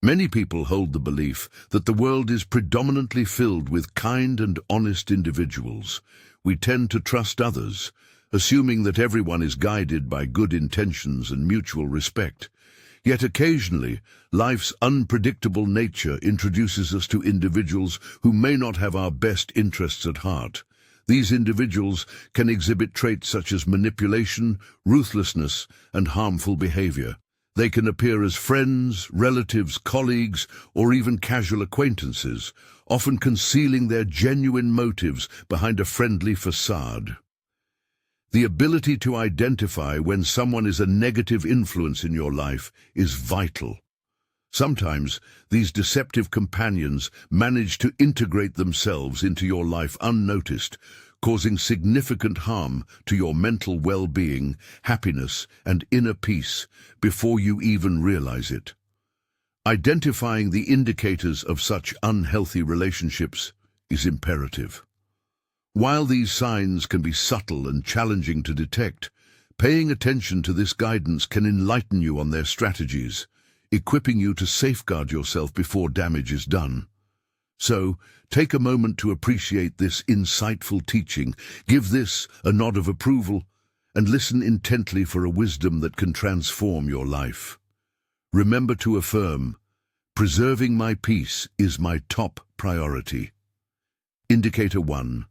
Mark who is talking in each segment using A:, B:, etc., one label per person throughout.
A: Many people hold the belief that the world is predominantly filled with kind and honest individuals. We tend to trust others, assuming that everyone is guided by good intentions and mutual respect. Yet occasionally, life's unpredictable nature introduces us to individuals who may not have our best interests at heart. These individuals can exhibit traits such as manipulation, ruthlessness, and harmful behavior. They can appear as friends, relatives, colleagues, or even casual acquaintances, often concealing their genuine motives behind a friendly facade. The ability to identify when someone is a negative influence in your life is vital. Sometimes, these deceptive companions manage to integrate themselves into your life unnoticed, causing significant harm to your mental well-being, happiness, and inner peace before you even realize it. Identifying the indicators of such unhealthy relationships is imperative. While these signs can be subtle and challenging to detect, paying attention to this guidance can enlighten you on their strategies, equipping you to safeguard yourself before damage is done. So, take a moment to appreciate this insightful teaching, give this a nod of approval, and listen intently for a wisdom that can transform your life. Remember to affirm, preserving my peace is my top priority. Indicator 1.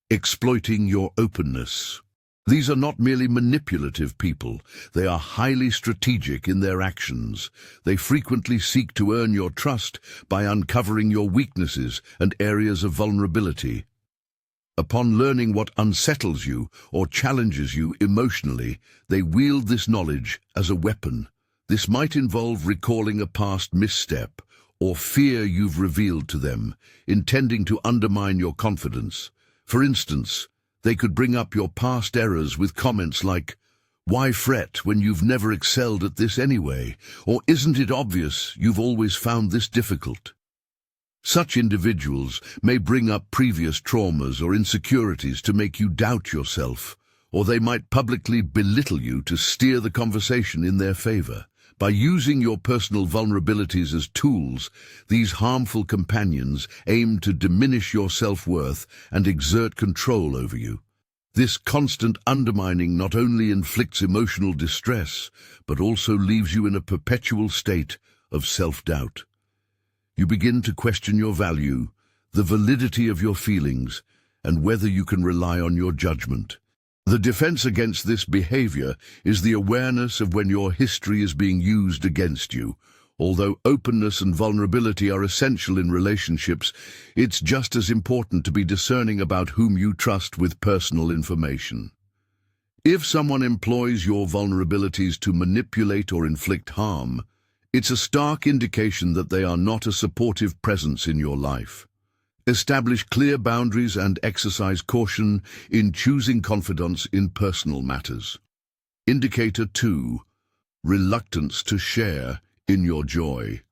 A: Exploiting your openness. These are not merely manipulative people, they are highly strategic in their actions. They frequently seek to earn your trust by uncovering your weaknesses and areas of vulnerability. Upon learning what unsettles you or challenges you emotionally, they wield this knowledge as a weapon. This might involve recalling a past misstep or fear you've revealed to them, intending to undermine your confidence. For instance, they could bring up your past errors with comments like, "Why fret when you've never excelled at this anyway?" Or "Isn't it obvious you've always found this difficult?" Such individuals may bring up previous traumas or insecurities to make you doubt yourself, or they might publicly belittle you to steer the conversation in their favor. By using your personal vulnerabilities as tools, these harmful companions aim to diminish your self-worth and exert control over you. This constant undermining not only inflicts emotional distress, but also leaves you in a perpetual state of self-doubt. You begin to question your value, the validity of your feelings, and whether you can rely on your judgment. The defense against this behavior is the awareness of when your history is being used against you. Although openness and vulnerability are essential in relationships, it's just as important to be discerning about whom you trust with personal information. If someone employs your vulnerabilities to manipulate or inflict harm, it's a stark indication that they are not a supportive presence in your life. Establish clear boundaries and exercise caution in choosing confidants in personal matters. Indicator 2. Reluctance to share in your joy.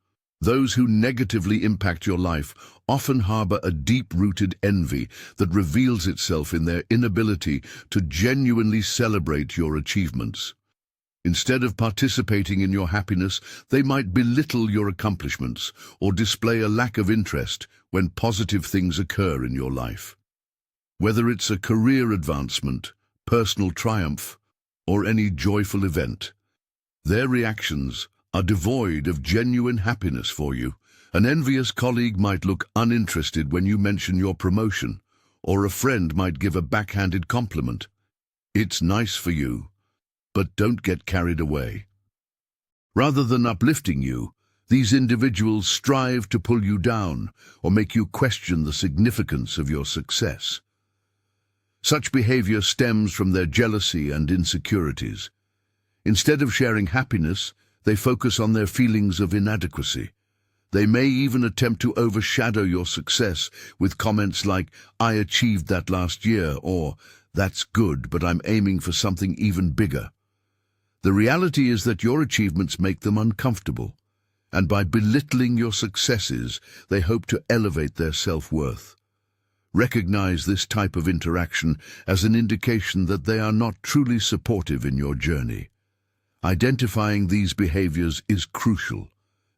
A: Those who negatively impact your life often harbor a deep-rooted envy that reveals itself in their inability to genuinely celebrate your achievements. Instead of participating in your happiness, they might belittle your accomplishments or display a lack of interest when positive things occur in your life. Whether it's a career advancement, personal triumph, or any joyful event, their reactions are devoid of genuine happiness for you. An envious colleague might look uninterested when you mention your promotion, or a friend might give a backhanded compliment. It's nice for you, but don't get carried away. Rather than uplifting you, these individuals strive to pull you down or make you question the significance of your success. Such behavior stems from their jealousy and insecurities. Instead of sharing happiness, they focus on their feelings of inadequacy. They may even attempt to overshadow your success with comments like, "I achieved that last year," or "That's good, but I'm aiming for something even bigger." The reality is that your achievements make them uncomfortable, and by belittling your successes, they hope to elevate their self-worth. Recognize this type of interaction as an indication that they are not truly supportive in your journey. Identifying these behaviors is crucial.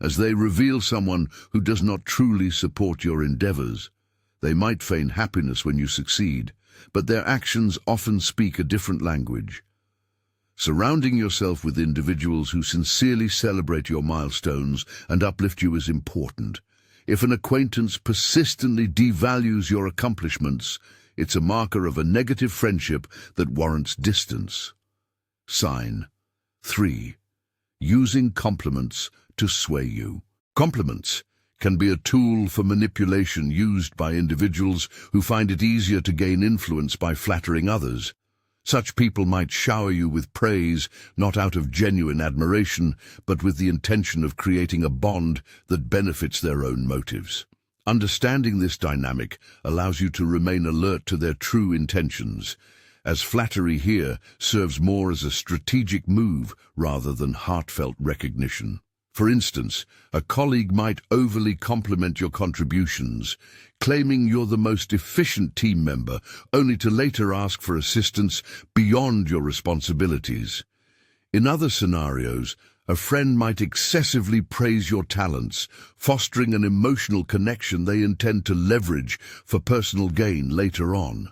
A: as they reveal someone who does not truly support your endeavors. They might feign happiness when you succeed, but their actions often speak a different language. Surrounding yourself with individuals who sincerely celebrate your milestones and uplift you is important. If an acquaintance persistently devalues your accomplishments, it's a marker of a negative friendship that warrants distance. Sign 3. Using compliments to sway you. Compliments can be a tool for manipulation used by individuals who find it easier to gain influence by flattering others. Such people might shower you with praise, not out of genuine admiration, but with the intention of creating a bond that benefits their own motives. Understanding this dynamic allows you to remain alert to their true intentions, as flattery here serves more as a strategic move rather than heartfelt recognition. For instance, a colleague might overly compliment your contributions, claiming you're the most efficient team member, only to later ask for assistance beyond your responsibilities. In other scenarios, a friend might excessively praise your talents, fostering an emotional connection they intend to leverage for personal gain later on.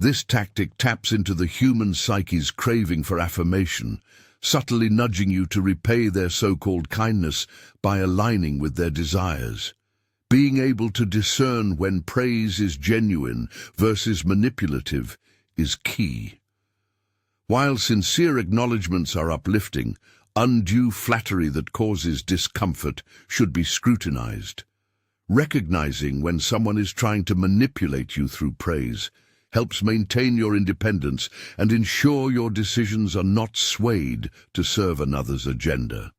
A: This tactic taps into the human psyche's craving for affirmation, subtly nudging you to repay their so-called kindness by aligning with their desires. Being able to discern when praise is genuine versus manipulative is key. While sincere acknowledgements are uplifting, undue flattery that causes discomfort should be scrutinized. Recognizing when someone is trying to manipulate you through praise helps maintain your independence and ensure your decisions are not swayed to serve another's agenda.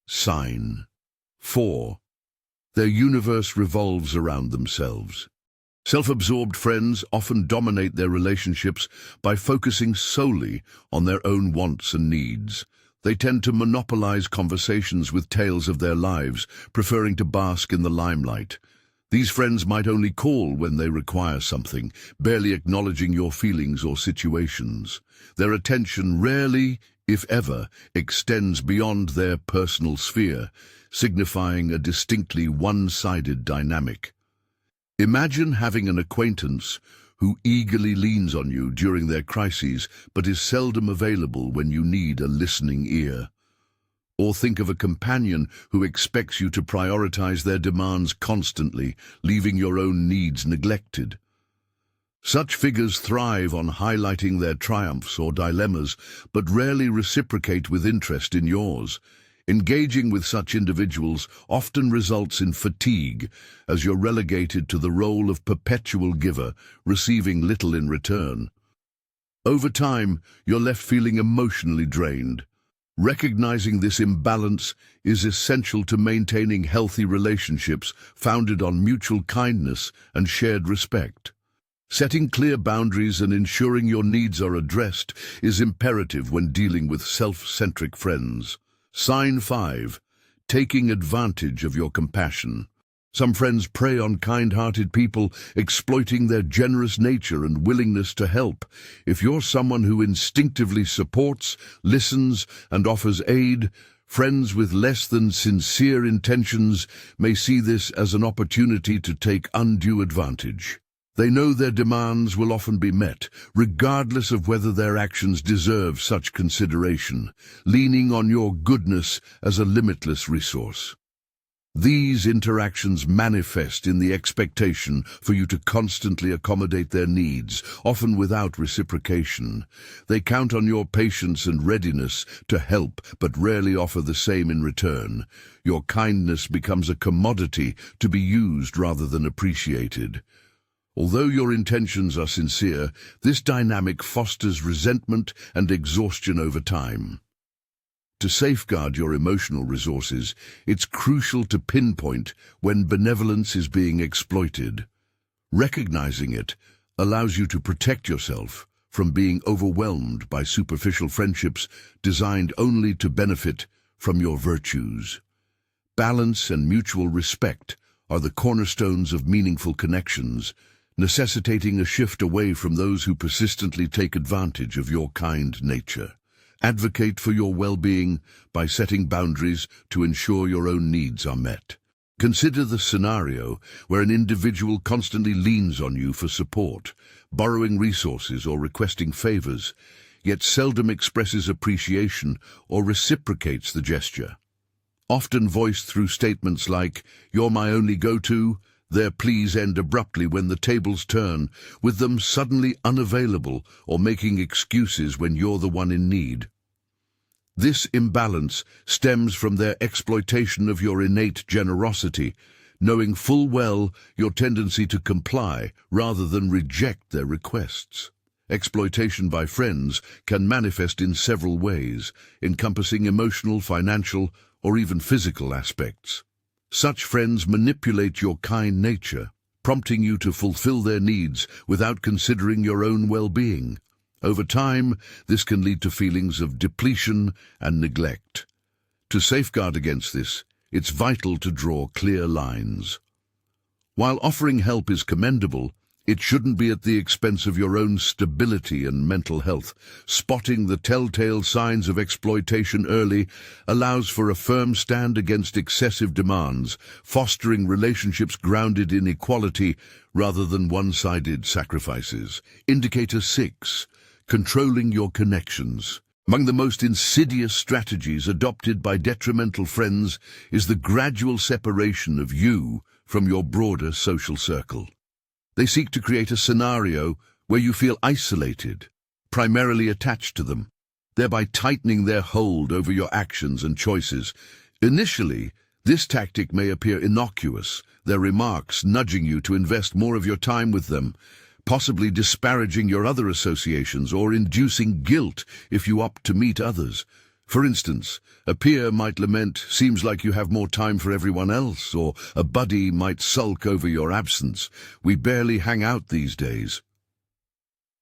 A: Sign 4. Their universe revolves around themselves. Self-absorbed friends often dominate their relationships by focusing solely on their own wants and needs. They tend to monopolize conversations with tales of their lives, preferring to bask in the limelight. These friends might only call when they require something, barely acknowledging your feelings or situations. Their attention rarely, if ever, extends beyond their personal sphere, signifying a distinctly one-sided dynamic. Imagine having an acquaintance who eagerly leans on you during their crises but is seldom available when you need a listening ear. Or think of a companion who expects you to prioritize their demands constantly, leaving your own needs neglected. Such figures thrive on highlighting their triumphs or dilemmas, but rarely reciprocate with interest in yours. Engaging with such individuals often results in fatigue, as you're relegated to the role of perpetual giver, receiving little in return. Over time, you're left feeling emotionally drained. Recognizing this imbalance is essential to maintaining healthy relationships founded on mutual kindness and shared respect. Setting clear boundaries and ensuring your needs are addressed is imperative when dealing with self-centric friends. Sign 5. Taking advantage of your compassion. Some friends prey on kind-hearted people, exploiting their generous nature and willingness to help. If you're someone who instinctively supports, listens, and offers aid, friends with less than sincere intentions may see this as an opportunity to take undue advantage. They know their demands will often be met, regardless of whether their actions deserve such consideration, leaning on your goodness as a limitless resource. These interactions manifest in the expectation for you to constantly accommodate their needs, often without reciprocation. They count on your patience and readiness to help, but rarely offer the same in return. Your kindness becomes a commodity to be used rather than appreciated. Although your intentions are sincere, this dynamic fosters resentment and exhaustion over time. To safeguard your emotional resources, it's crucial to pinpoint when benevolence is being exploited. Recognizing it allows you to protect yourself from being overwhelmed by superficial friendships designed only to benefit from your virtues. Balance and mutual respect are the cornerstones of meaningful connections, necessitating a shift away from those who persistently take advantage of your kind nature. Advocate for your well-being by setting boundaries to ensure your own needs are met. Consider the scenario where an individual constantly leans on you for support, borrowing resources or requesting favors, yet seldom expresses appreciation or reciprocates the gesture. Often voiced through statements like, "You're my only go-to," their pleas end abruptly when the tables turn, with them suddenly unavailable or making excuses when you're the one in need. This imbalance stems from their exploitation of your innate generosity, knowing full well your tendency to comply rather than reject their requests. Exploitation by friends can manifest in several ways, encompassing emotional, financial, or even physical aspects. Such friends manipulate your kind nature, prompting you to fulfill their needs without considering your own well-being. Over time, this can lead to feelings of depletion and neglect. To safeguard against this, it's vital to draw clear lines. While offering help is commendable, it shouldn't be at the expense of your own stability and mental health. Spotting the telltale signs of exploitation early allows for a firm stand against excessive demands, fostering relationships grounded in equality rather than one-sided sacrifices. Indicator 6. Controlling your connections. Among the most insidious strategies adopted by detrimental friends is the gradual separation of you from your broader social circle. They seek to create a scenario where you feel isolated, primarily attached to them, thereby tightening their hold over your actions and choices. Initially, this tactic may appear innocuous, their remarks nudging you to invest more of your time with them, possibly disparaging your other associations or inducing guilt if you opt to meet others. For instance, a peer might lament, "Seems like you have more time for everyone else," or a buddy might sulk over your absence, "We barely hang out these days."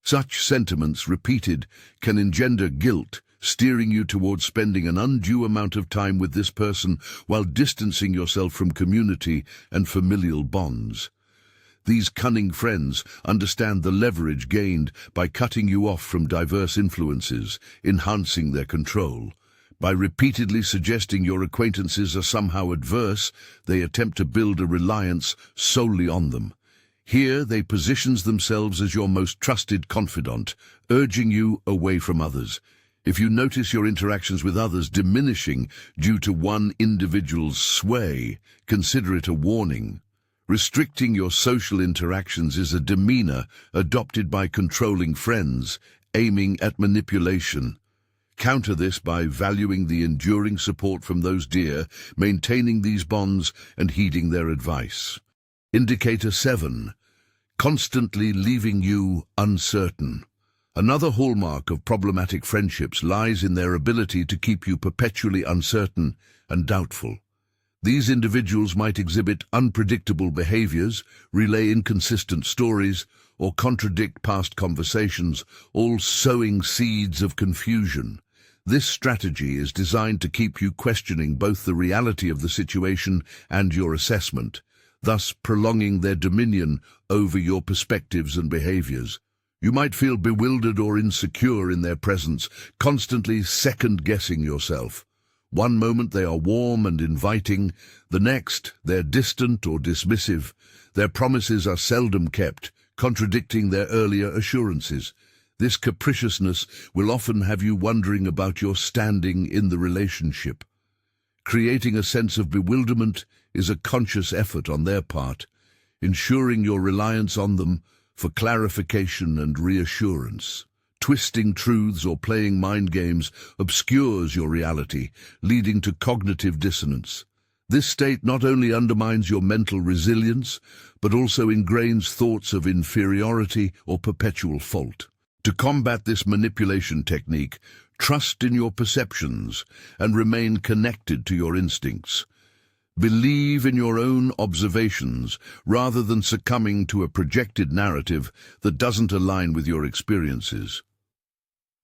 A: Such sentiments, repeated, can engender guilt, steering you towards spending an undue amount of time with this person while distancing yourself from community and familial bonds. These cunning friends understand the leverage gained by cutting you off from diverse influences, enhancing their control. By repeatedly suggesting your acquaintances are somehow adverse, they attempt to build a reliance solely on them. Here they position themselves as your most trusted confidant, urging you away from others. If you notice your interactions with others diminishing due to one individual's sway, consider it a warning. Restricting your social interactions is a demeanor adopted by controlling friends, aiming at manipulation. Counter this by valuing the enduring support from those dear, maintaining these bonds and heeding their advice. Indicator 7. Constantly leaving you uncertain. Another hallmark of problematic friendships lies in their ability to keep you perpetually uncertain and doubtful. These individuals might exhibit unpredictable behaviors, relay inconsistent stories, or contradict past conversations, all sowing seeds of confusion. This strategy is designed to keep you questioning both the reality of the situation and your assessment, thus prolonging their dominion over your perspectives and behaviors. You might feel bewildered or insecure in their presence, constantly second-guessing yourself. One moment they are warm and inviting, the next they're distant or dismissive. Their promises are seldom kept, contradicting their earlier assurances. This capriciousness will often have you wondering about your standing in the relationship. Creating a sense of bewilderment is a conscious effort on their part, ensuring your reliance on them for clarification and reassurance. Twisting truths or playing mind games obscures your reality, leading to cognitive dissonance. This state not only undermines your mental resilience, but also ingrains thoughts of inferiority or perpetual fault. To combat this manipulation technique, trust in your perceptions and remain connected to your instincts. Believe in your own observations rather than succumbing to a projected narrative that doesn't align with your experiences.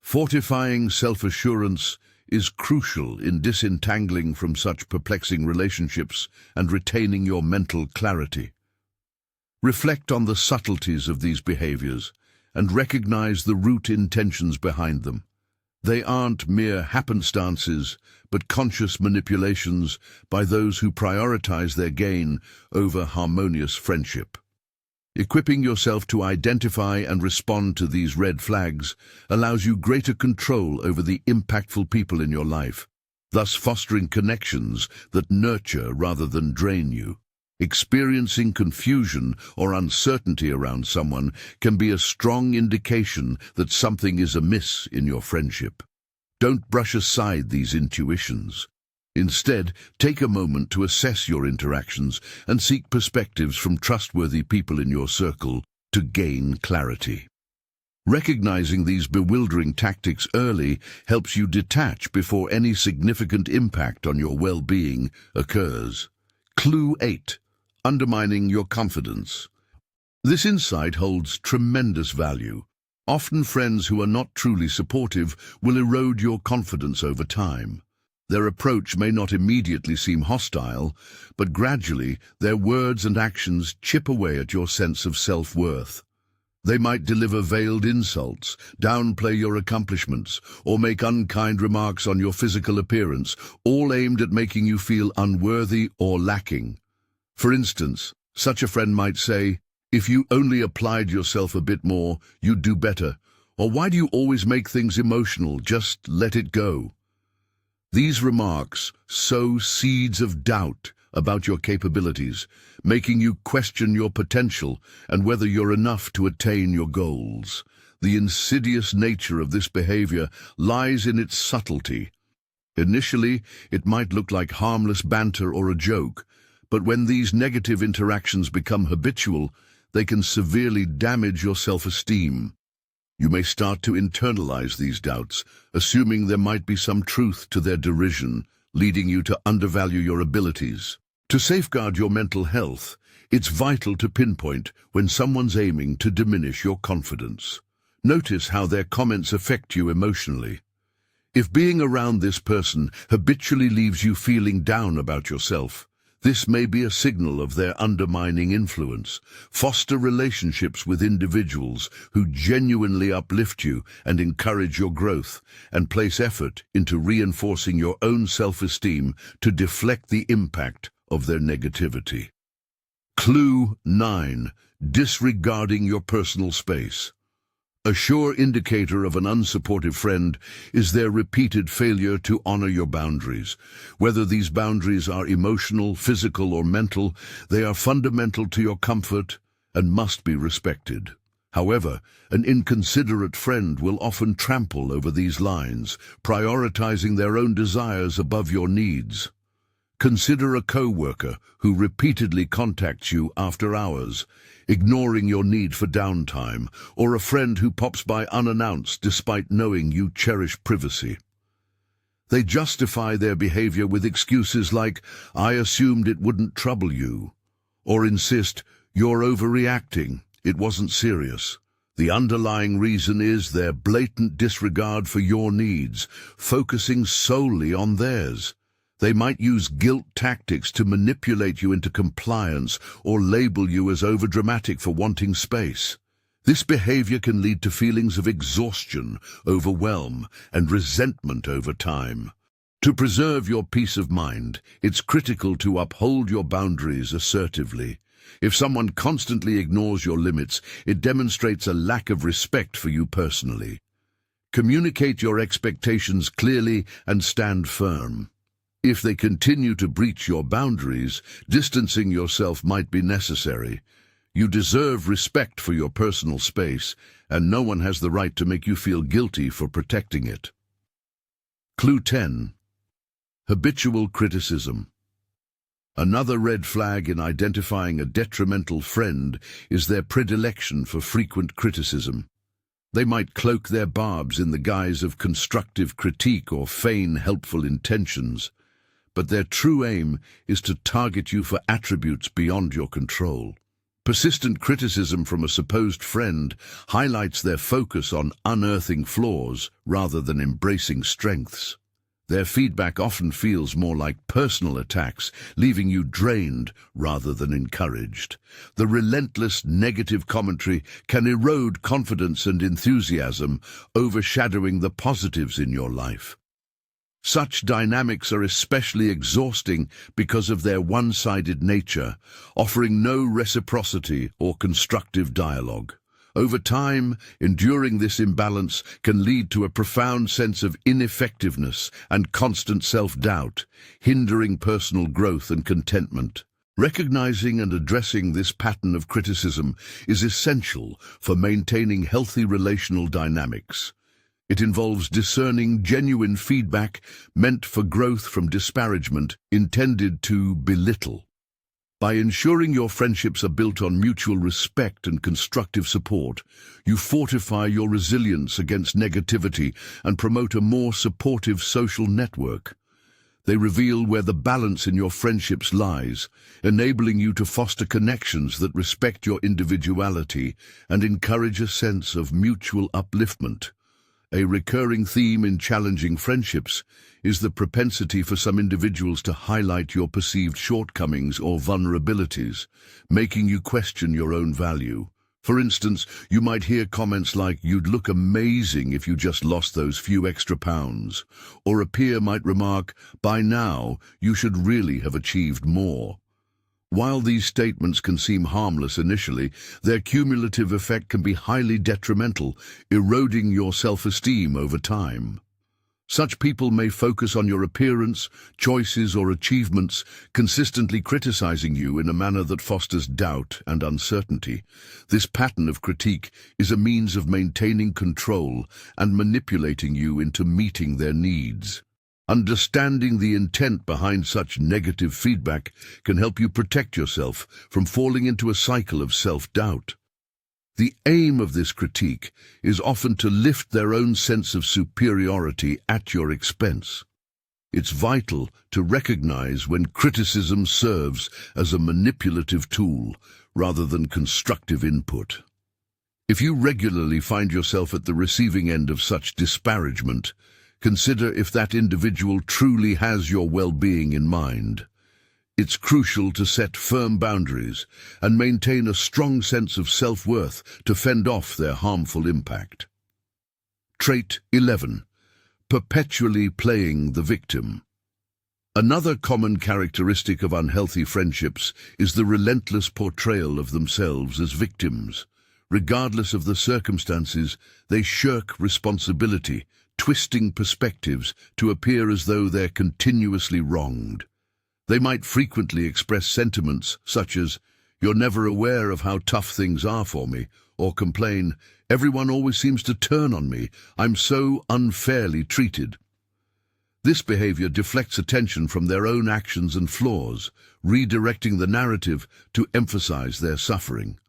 A: Fortifying self-assurance is crucial in disentangling from such perplexing relationships and retaining your mental clarity. Reflect on the subtleties of these behaviors and recognize the root intentions behind them. They aren't mere happenstances, but conscious manipulations by those who prioritize their gain over harmonious friendship. Equipping yourself to identify and respond to these red flags allows you greater control over the impactful people in your life, thus fostering connections that nurture rather than drain you. Experiencing confusion or uncertainty around someone can be a strong indication that something is amiss in your friendship. Don't brush aside these intuitions. Instead, take a moment to assess your interactions and seek perspectives from trustworthy people in your circle to gain clarity. Recognizing these bewildering tactics early helps you detach before any significant impact on your well-being occurs. Clue 8. Undermining your confidence. This insight holds tremendous value. Often friends who are not truly supportive will erode your confidence over time. Their approach may not immediately seem hostile, but gradually their words and actions chip away at your sense of self-worth. They might deliver veiled insults, downplay your accomplishments, or make unkind remarks on your physical appearance, all aimed at making you feel unworthy or lacking. For instance, such a friend might say, "If you only applied yourself a bit more, you'd do better," or "Why do you always make things emotional? Just let it go." These remarks sow seeds of doubt about your capabilities, making you question your potential and whether you're enough to attain your goals. The insidious nature of this behavior lies in its subtlety. Initially, it might look like harmless banter or a joke, but when these negative interactions become habitual, they can severely damage your self-esteem. You may start to internalize these doubts, assuming there might be some truth to their derision, leading you to undervalue your abilities. To safeguard your mental health, it's vital to pinpoint when someone's aiming to diminish your confidence. Notice how their comments affect you emotionally. If being around this person habitually leaves you feeling down about yourself, this may be a signal of their undermining influence. Foster relationships with individuals who genuinely uplift you and encourage your growth, and place effort into reinforcing your own self-esteem to deflect the impact of their negativity. Clue 9. Disregarding your personal space. A sure indicator of an unsupportive friend is their repeated failure to honor your boundaries. Whether these boundaries are emotional, physical, or mental, they are fundamental to your comfort and must be respected. However, an inconsiderate friend will often trample over these lines, prioritizing their own desires above your needs. Consider a co-worker who repeatedly contacts you after hours, ignoring your need for downtime, or a friend who pops by unannounced despite knowing you cherish privacy. They justify their behavior with excuses like, "I assumed it wouldn't trouble you," or insist, "You're overreacting, it wasn't serious." The underlying reason is their blatant disregard for your needs, focusing solely on theirs. They might use guilt tactics to manipulate you into compliance or label you as overdramatic for wanting space. This behavior can lead to feelings of exhaustion, overwhelm, and resentment over time. To preserve your peace of mind, it's critical to uphold your boundaries assertively. If someone constantly ignores your limits, it demonstrates a lack of respect for you personally. Communicate your expectations clearly and stand firm. If they continue to breach your boundaries, distancing yourself might be necessary. You deserve respect for your personal space, and no one has the right to make you feel guilty for protecting it. Clue 10. Habitual criticism. Another red flag in identifying a detrimental friend is their predilection for frequent criticism. They might cloak their barbs in the guise of constructive critique or feign helpful intentions, but their true aim is to target you for attributes beyond your control. Persistent criticism from a supposed friend highlights their focus on unearthing flaws rather than embracing strengths. Their feedback often feels more like personal attacks, leaving you drained rather than encouraged. The relentless negative commentary can erode confidence and enthusiasm, overshadowing the positives in your life. Such dynamics are especially exhausting because of their one-sided nature, offering no reciprocity or constructive dialogue. Over time, enduring this imbalance can lead to a profound sense of ineffectiveness and constant self-doubt, hindering personal growth and contentment. Recognizing and addressing this pattern of criticism is essential for maintaining healthy relational dynamics. It involves discerning genuine feedback meant for growth from disparagement intended to belittle. By ensuring your friendships are built on mutual respect and constructive support, you fortify your resilience against negativity and promote a more supportive social network. They reveal where the balance in your friendships lies, enabling you to foster connections that respect your individuality and encourage a sense of mutual upliftment. A recurring theme in challenging friendships is the propensity for some individuals to highlight your perceived shortcomings or vulnerabilities, making you question your own value. For instance, you might hear comments like, "You'd look amazing if you just lost those few extra pounds," or a peer might remark, "By now, you should really have achieved more." While these statements can seem harmless initially, their cumulative effect can be highly detrimental, eroding your self-esteem over time. Such people may focus on your appearance, choices, or achievements, consistently criticizing you in a manner that fosters doubt and uncertainty. This pattern of critique is a means of maintaining control and manipulating you into meeting their needs. Understanding the intent behind such negative feedback can help you protect yourself from falling into a cycle of self-doubt. The aim of this critique is often to lift their own sense of superiority at your expense. It's vital to recognize when criticism serves as a manipulative tool rather than constructive input. If you regularly find yourself at the receiving end of such disparagement, consider if that individual truly has your well-being in mind. It's crucial to set firm boundaries and maintain a strong sense of self-worth to fend off their harmful impact. Trait 11. Perpetually playing the victim. Another common characteristic of unhealthy friendships is the relentless portrayal of themselves as victims. Regardless of the circumstances, they shirk responsibility, twisting perspectives to appear as though they're continuously wronged. They might frequently express sentiments such as, "You're never aware of how tough things are for me," or complain, "Everyone always seems to turn on me. I'm so unfairly treated." This behavior deflects attention from their own actions and flaws, redirecting the narrative to emphasize their suffering.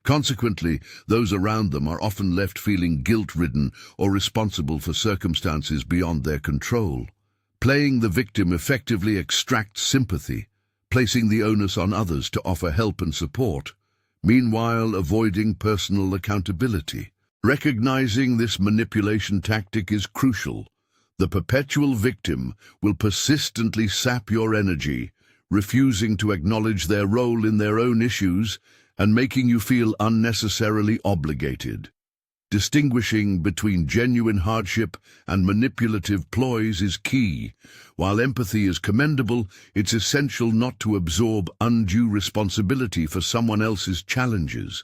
A: Consequently, those around them are often left feeling guilt-ridden or responsible for circumstances beyond their control. Playing the victim effectively extracts sympathy, placing the onus on others to offer help and support, meanwhile avoiding personal accountability. Recognizing this manipulation tactic is crucial. The perpetual victim will persistently sap your energy, refusing to acknowledge their role in their own issues and making you feel unnecessarily obligated. Distinguishing between genuine hardship and manipulative ploys is key. While empathy is commendable, it's essential not to absorb undue responsibility for someone else's challenges.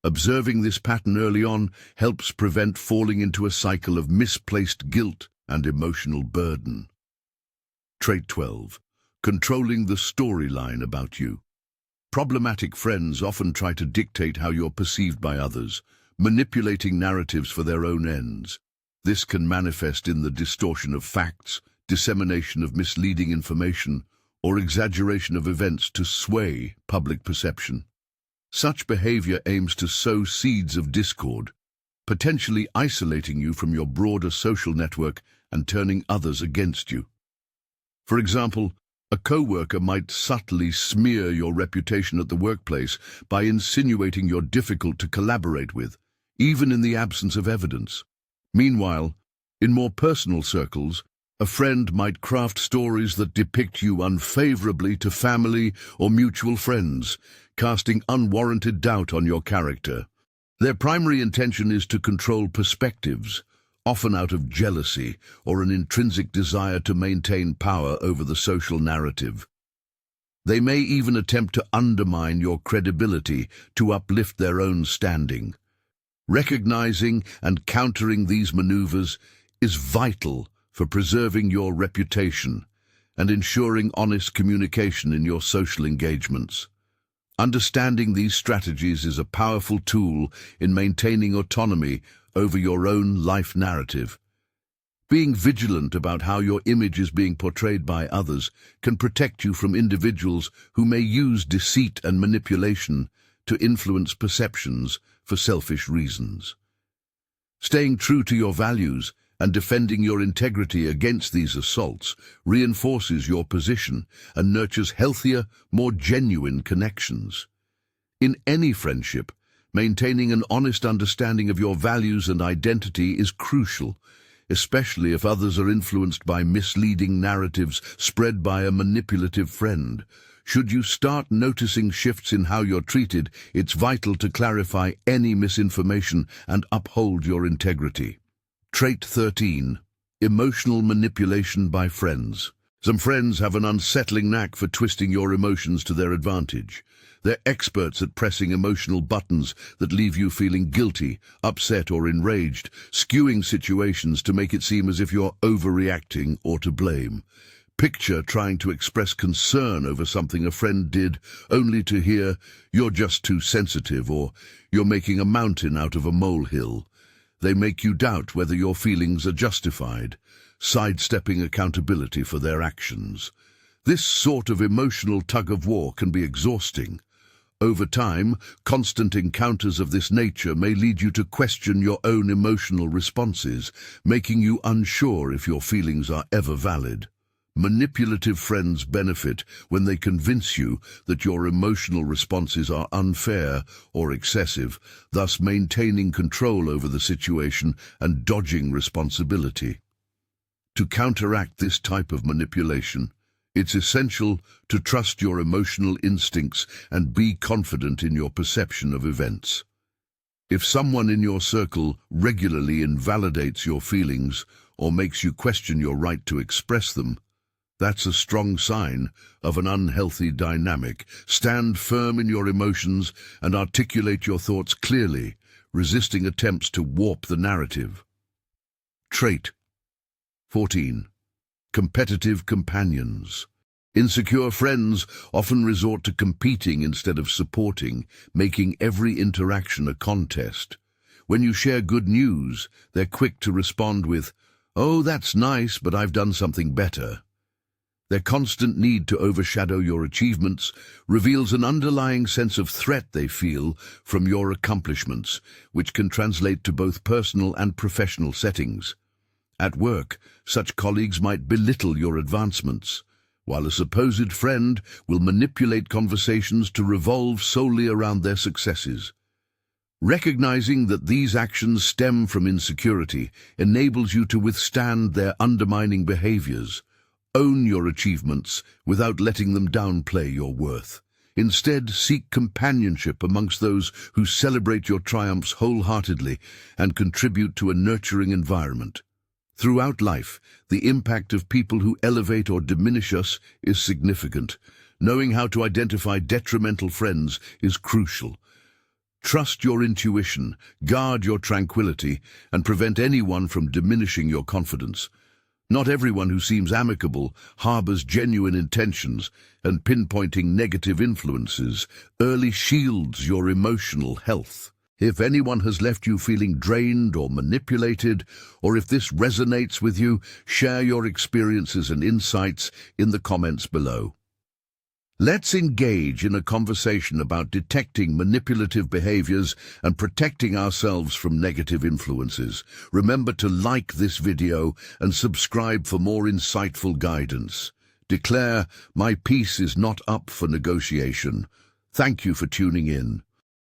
A: Observing this pattern early on helps prevent falling into a cycle of misplaced guilt and emotional burden. Trait 12. Controlling the storyline about you. Problematic friends often try to dictate how you're perceived by others, manipulating narratives for their own ends. This can manifest in the distortion of facts, dissemination of misleading information, or exaggeration of events to sway public perception. Such behavior aims to sow seeds of discord, potentially isolating you from your broader social network and turning others against you. For example, a co-worker might subtly smear your reputation at the workplace by insinuating you're difficult to collaborate with, even in the absence of evidence. Meanwhile, in more personal circles, A friend might craft stories that depict you unfavorably to family or mutual friends, casting unwarranted doubt on your character. Their primary intention is to control perspectives, often out of jealousy or an intrinsic desire to maintain power over the social narrative. They may even attempt to undermine your credibility to uplift their own standing. Recognizing and countering these maneuvers is vital for preserving your reputation and ensuring honest communication in your social engagements. Understanding these strategies is a powerful tool in maintaining autonomy over your own life narrative. Being vigilant about how your image is being portrayed by others can protect you from individuals who may use deceit and manipulation to influence perceptions for selfish reasons. Staying true to your values and defending your integrity against these assaults reinforces your position and nurtures healthier, more genuine connections. In any friendship, maintaining an honest understanding of your values and identity is crucial, especially if others are influenced by misleading narratives spread by a manipulative friend. Should you start noticing shifts in how you're treated, it's vital to clarify any misinformation and uphold your integrity. Trait 13. Emotional manipulation by friends. Some friends have an unsettling knack for twisting your emotions to their advantage. They're experts at pressing emotional buttons that leave you feeling guilty, upset, or enraged, skewing situations to make it seem as if you're overreacting or to blame. Picture trying to express concern over something a friend did, only to hear, "You're just too sensitive," or "You're making a mountain out of a molehill." They make you doubt whether your feelings are justified, sidestepping accountability for their actions. This sort of emotional tug-of-war can be exhausting. Over time, constant encounters of this nature may lead you to question your own emotional responses, making you unsure if your feelings are ever valid. Manipulative friends benefit when they convince you that your emotional responses are unfair or excessive, thus maintaining control over the situation and dodging responsibility. To counteract this type of manipulation, it's essential to trust your emotional instincts and be confident in your perception of events. If someone in your circle regularly invalidates your feelings or makes you question your right to express them, that's a strong sign of an unhealthy dynamic. Stand firm in your emotions and articulate your thoughts clearly, resisting attempts to warp the narrative. Trait 14. Competitive companions. Insecure friends often resort to competing instead of supporting, making every interaction a contest. When you share good news, they're quick to respond with, "Oh, that's nice, but I've done something better." Their constant need to overshadow your achievements reveals an underlying sense of threat they feel from your accomplishments, which can translate to both personal and professional settings. At work, such colleagues might belittle your advancements, while a supposed friend will manipulate conversations to revolve solely around their successes. Recognizing that these actions stem from insecurity enables you to withstand their undermining behaviors. Own your achievements without letting them downplay your worth. Instead, seek companionship amongst those who celebrate your triumphs wholeheartedly and contribute to a nurturing environment. Throughout life, the impact of people who elevate or diminish us is significant. Knowing how to identify detrimental friends is crucial. Trust your intuition, guard your tranquility, and prevent anyone from diminishing your confidence. Not everyone who seems amicable harbors genuine intentions, and pinpointing negative influences early shields your emotional health. If anyone has left you feeling drained or manipulated, or if this resonates with you, share your experiences and insights in the comments below. Let's engage in a conversation about detecting manipulative behaviors and protecting ourselves from negative influences. Remember to like this video and subscribe for more insightful guidance. Declare, "My peace is not up for negotiation." Thank you for tuning in.